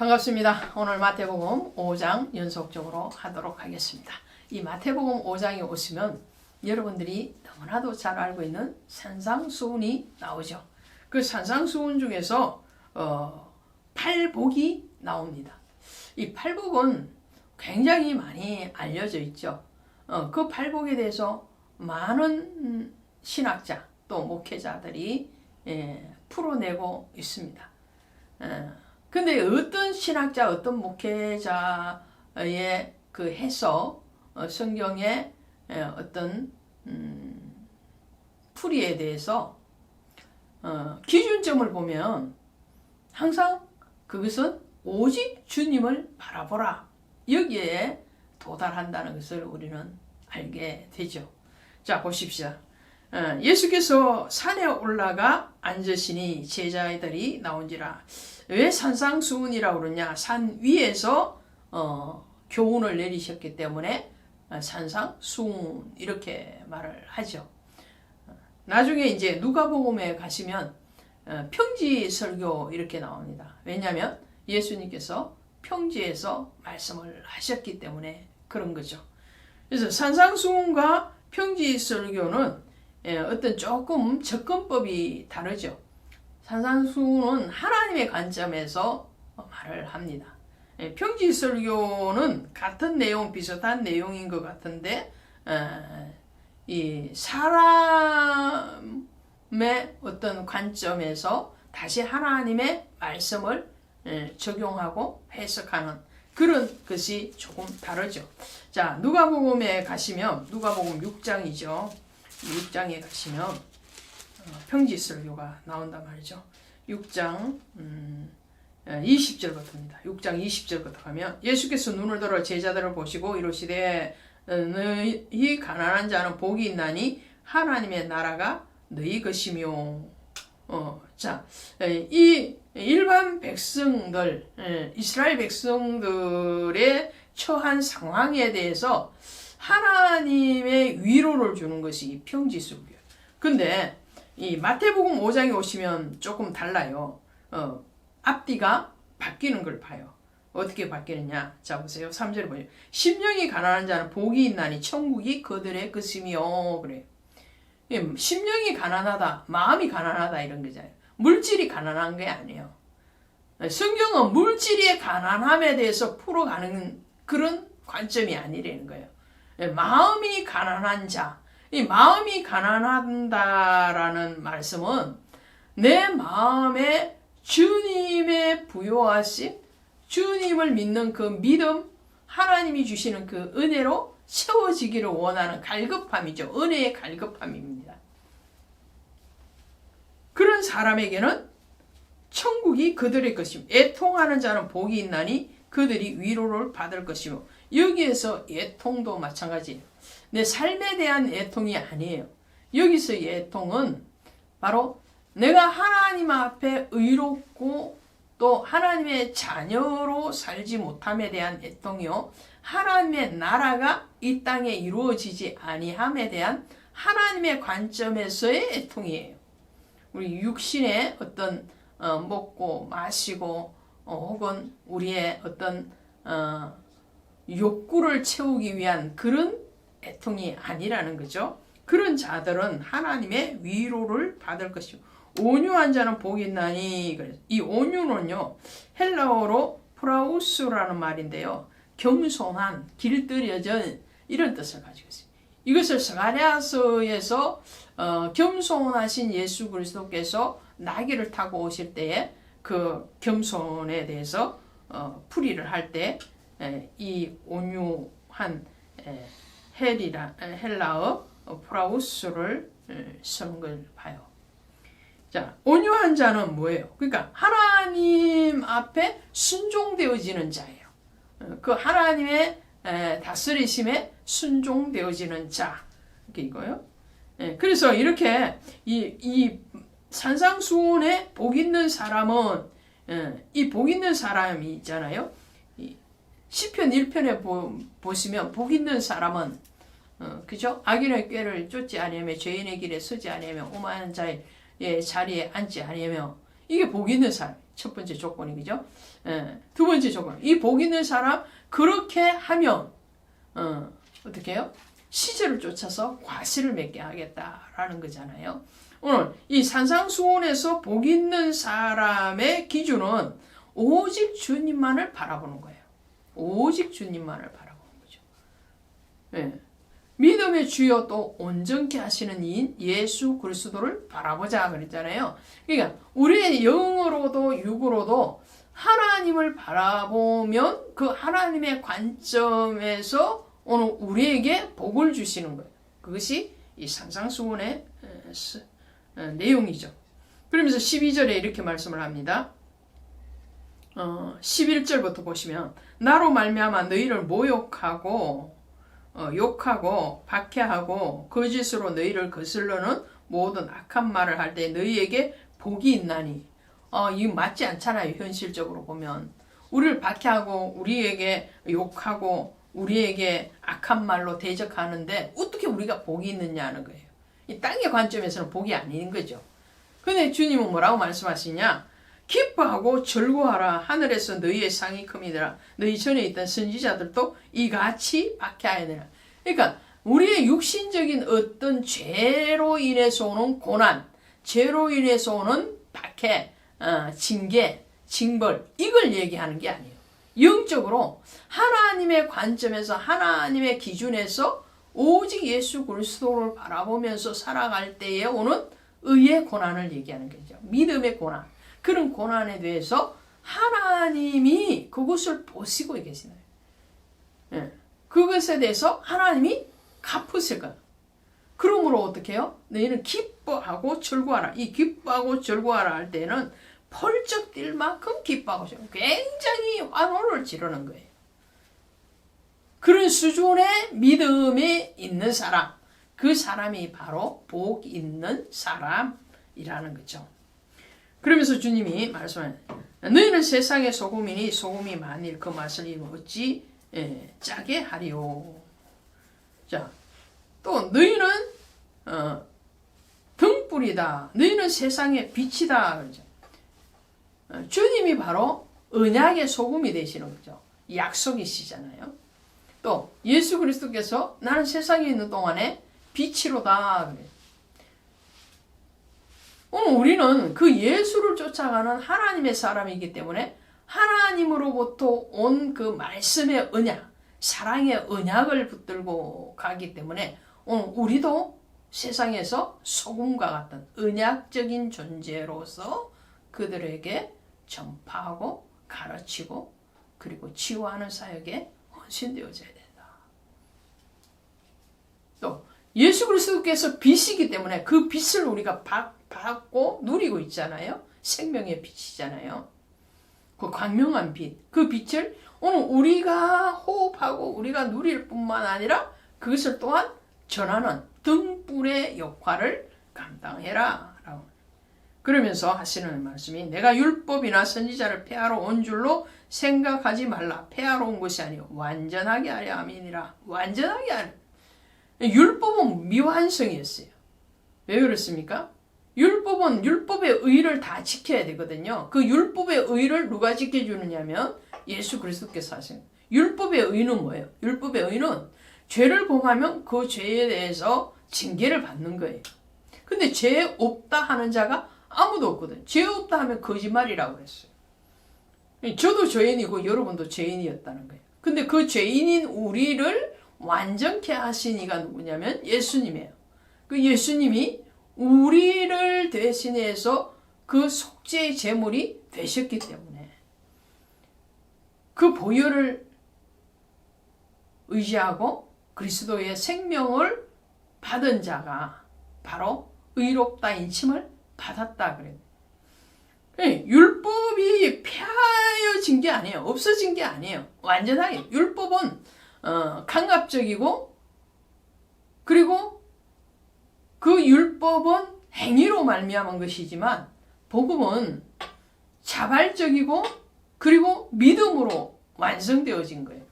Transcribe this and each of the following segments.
반갑습니다. 오늘 마태복음 5장 연속적으로 하도록 하겠습니다. 이 마태복음 5장에 오시면 여러분들이 너무나도 잘 알고 있는 산상수훈이 나오죠. 그 산상수훈 중에서 팔복이 나옵니다. 이 팔복은 굉장히 많이 알려져 있죠. 그 팔복에 대해서 많은 신학자 또 목회자들이 풀어내고 있습니다. 근데 어떤 신학자, 어떤 목회자의 그 해석, 성경의 어떤 풀이에 대해서 기준점을 보면 항상 그것은 오직 주님을 바라보라. 여기에 도달한다는 것을 우리는 알게 되죠. 자, 보십시오. 예수께서 산에 올라가 앉으시니 제자들이 나온지라. 왜 산상수훈이라고 그러냐? 산 위에서 교훈을 내리셨기 때문에 산상수훈 이렇게 말을 하죠. 나중에 이제 누가복음에 가시면 평지설교 이렇게 나옵니다. 왜냐하면 예수님께서 평지에서 말씀을 하셨기 때문에 그런 거죠. 그래서 산상수훈과 평지설교는 어떤 조금 접근법이 다르죠. 산상수훈은 하나님의 관점에서 말을 합니다. 평지설교는 같은 내용, 비슷한 내용인 것 같은데 이 사람의 어떤 관점에서 다시 하나님의 말씀을 적용하고 해석하는 그런 것이 조금 다르죠. 자, 누가복음에 가시면 누가복음 6장이죠. 6장에 가시면 평지설교가 나온단 말이죠. 6장 20절부터입니다. 6장 20절부터 가면 예수께서 눈을 들어 제자들을 보시고 이르시되 너희 가난한 자는 복이 있나니 하나님의 나라가 너희 것이며. 자, 이 일반 백성들, 이스라엘 백성들의 처한 상황에 대해서 하나님의 위로를 주는 것이 평지설교예요. 근데 이 마태복음 5장에 오시면 조금 달라요. 앞뒤가 바뀌는 걸 봐요. 어떻게 바뀌느냐? 자, 보세요. 3절 보세요. 심령이 가난한 자는 복이 있나니 천국이 그들의 것이며. 그래요. 심령이 가난하다, 마음이 가난하다 이런 거잖아요. 물질이 가난한 게 아니에요. 성경은 물질의 가난함에 대해서 풀어가는 그런 관점이 아니라는 거예요. 마음이 가난한 자, 이 마음이 가난한다라는 말씀은 내 마음에 주님의 부요하심, 주님을 믿는 그 믿음, 하나님이 주시는 그 은혜로 채워지기를 원하는 갈급함이죠. 은혜의 갈급함입니다. 그런 사람에게는 천국이 그들의 것이며 애통하는 자는 복이 있나니 그들이 위로를 받을 것이며. 여기에서 애통도 마찬가지예요. 내 삶에 대한 애통이 아니에요. 여기서의 애통은 바로 내가 하나님 앞에 의롭고 또 하나님의 자녀로 살지 못함에 대한 애통이요. 하나님의 나라가 이 땅에 이루어지지 아니함에 대한 하나님의 관점에서의 애통이에요. 우리 육신의 어떤 먹고 마시고 혹은 우리의 어떤 욕구를 채우기 위한 그런 애통이 아니라는 거죠. 그런 자들은 하나님의 위로를 받을 것이고 온유한 자는 복이 있나니. 이 온유는요 헬라어로 프라우스라는 말인데요, 겸손한, 길들여진 이런 뜻을 가지고 있어요. 이것을 스가랴서에서 겸손하신 예수 그리스도께서 나귀를 타고 오실 때에 그 겸손에 대해서 풀이를 할 때 이 온유한 헬라어 프라우스를 쓰는 걸 봐요. 자, 온유한 자는 뭐예요? 그러니까 하나님 앞에 순종되어지는 자예요. 그 하나님의 다스리심에 순종되어지는 자. 이렇게 이거요. 그래서 이렇게 이 산상수훈에 복 있는 사람은 이 복 있는 사람이 있잖아요. 시편 1편에 보시면 복 있는 사람은 그죠? 악인의 꾀를 쫓지 아니하며 죄인의 길에 서지 아니하며 오만한 자의 자리에 앉지 아니하며. 이게 복 있는 사람. 첫 번째 조건이, 그죠? 두 번째 조건. 이 복 있는 사람, 그렇게 하면, 어떻게 해요? 시절을 쫓아서 과실을 맺게 하겠다라는 거잖아요. 오늘 이 산상수훈에서 복 있는 사람의 기준은 오직 주님만을 바라보는 거예요. 오직 주님만을 바라보는 거죠. 믿음의 주여 또 온전케 하시는 이인 예수 그리스도를 바라보자 그랬잖아요. 그러니까 우리의 영으로도 육으로도 하나님을 바라보면 그 하나님의 관점에서 오늘 우리에게 복을 주시는 거예요. 그것이 이 산상수훈의 내용이죠. 그러면서 12절에 이렇게 말씀을 합니다. 11절부터 보시면 나로 말미암아 너희를 모욕하고 욕하고 박해하고 거짓으로 너희를 거슬러는 모든 악한 말을 할 때 너희에게 복이 있나니. 이거 맞지 않잖아요. 현실적으로 보면 우리를 박해하고 우리에게 욕하고 우리에게 악한 말로 대적하는데 어떻게 우리가 복이 있느냐는 거예요. 이 땅의 관점에서는 복이 아닌 거죠. 근데 주님은 뭐라고 말씀하시냐? 기뻐하고 즐거워하라. 하늘에서 너희의 상이 큼이더라. 너희 전에 있던 선지자들도 이같이 박해하야 되라. 그러니까 우리의 육신적인 어떤 죄로 인해서 오는 고난, 죄로 인해서 오는 박해, 징계, 징벌, 이걸 얘기하는 게 아니에요. 영적으로 하나님의 관점에서 하나님의 기준에서 오직 예수 그리스도를 바라보면서 살아갈 때에 오는 의의 고난을 얘기하는 거죠. 믿음의 고난. 그런 고난에 대해서 하나님이 그것을 보시고 계시나요? 그것에 대해서 하나님이 갚으실 거예요. 그러므로 어떻게 해요? 너희는 기뻐하고 즐거워하라. 이 기뻐하고 즐거워하라 할 때는 펄쩍 뛸 만큼 기뻐하고 굉장히 환호를 지르는 거예요. 그런 수준의 믿음이 있는 사람, 그 사람이 바로 복 있는 사람이라는 거죠. 그러면서 주님이 말씀하는 너희는 세상의 소금이니 소금이 만일 그 맛을 어찌 짜게 하리요. 자, 또 너희는 등불이다. 너희는 세상의 빛이다. 그러죠. 주님이 바로 언약의 소금이 되시는 거죠. 약속이시잖아요. 또 예수 그리스도께서 나는 세상에 있는 동안에 빛이로다. 그래요. 우리는 그 예수를 쫓아가는 하나님의 사람이기 때문에 하나님으로부터 온 그 말씀의 언약, 사랑의 언약을 붙들고 가기 때문에 오늘 우리도 세상에서 소금과 같은 언약적인 존재로서 그들에게 전파하고 가르치고 그리고 치유하는 사역에 헌신되어져야 된다. 또 예수 그리스도께서 빛이기 때문에 그 빛을 우리가 받고 누리고 있잖아요. 생명의 빛이잖아요. 그 광명한 빛, 그 빛을 오늘 우리가 호흡하고 우리가 누릴 뿐만 아니라 그것을 또한 전하는 등불의 역할을 감당해라. 라고. 그러면서 하시는 말씀이 내가 율법이나 선지자를 폐하러 온 줄로 생각하지 말라. 폐하러 온 것이 아니요 완전하게 하려 함이니라. 완전하게 하려. 율법은 미완성이었어요. 왜 그렇습니까? 율법은 율법의 의를 다 지켜야 되거든요. 그 율법의 의를 누가 지켜주느냐면 예수 그리스도께서 하신 율법의 의는 뭐예요? 율법의 의는 죄를 범하면 그 죄에 대해서 징계를 받는 거예요. 근데 죄 없다 하는 자가 아무도 없거든요. 죄 없다 하면 거짓말이라고 그랬어요. 저도 죄인이고 여러분도 죄인이었다는 거예요. 근데 그 죄인인 우리를 완전케 하신 이가 누구냐면 예수님이에요. 그 예수님이 우리를 대신해서 그 속죄의 제물이 되셨기 때문에 그 보혈을 의지하고 그리스도의 생명을 받은 자가 바로 의롭다 인침을 받았다 그래요. 율법이 폐하여진 게 아니에요. 없어진 게 아니에요. 완전하게 율법은 강압적이고 그리고 그 율법은 행위로 말미암은 것이지만 복음은 자발적이고 그리고 믿음으로 완성되어진 거예요.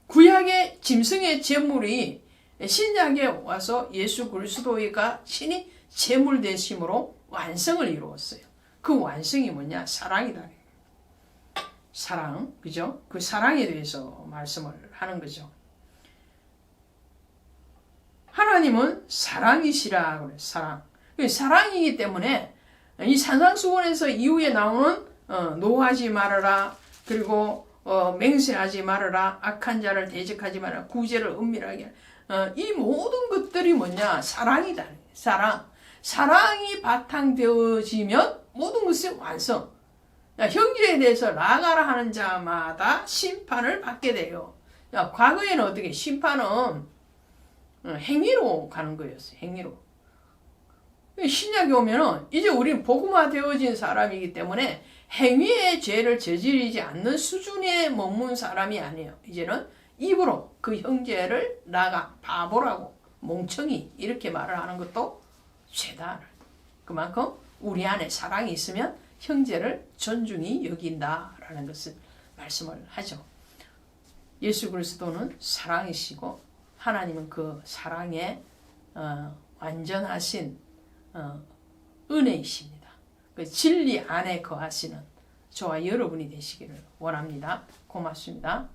구약의 짐승의 제물이 신약에 와서 예수 그리스도가 친히 제물 되심으로 완성을 이루었어요. 그 완성이 뭐냐? 사랑이다. 사랑, 그죠? 그 사랑에 대해서 말씀을 하는 거죠. 하나님은 사랑이시라 그래. 사랑. 사랑이기 때문에 이 산상수훈에서 이후에 나오는 노하지 말아라, 그리고 맹세하지 말아라, 악한 자를 대적하지 말아라, 구제를 은밀하게, 이 모든 것들이 뭐냐? 사랑이다. 사랑. 사랑이 바탕되어지면 모든 것이 완성. 형제에 대해서 나아가라 하는 자마다 심판을 받게 돼요. 과거에는 어떻게 심판은 행위로 가는 거였어요. 행위로. 신약에 오면은 이제 우리는 복음화 되어진 사람이기 때문에 행위의 죄를 저지르지 않는 수준에 머문 사람이 아니에요. 이제는 입으로 그 형제를 나가 바보라고 멍청이 이렇게 말을 하는 것도 죄다. 그만큼 우리 안에 사랑이 있으면 형제를 존중히 여긴다라는 것을 말씀을 하죠. 예수 그리스도는 사랑이시고 하나님은 그 사랑의 완전하신 은혜이십니다. 그 진리 안에 거하시는 저와 여러분이 되시기를 원합니다. 고맙습니다.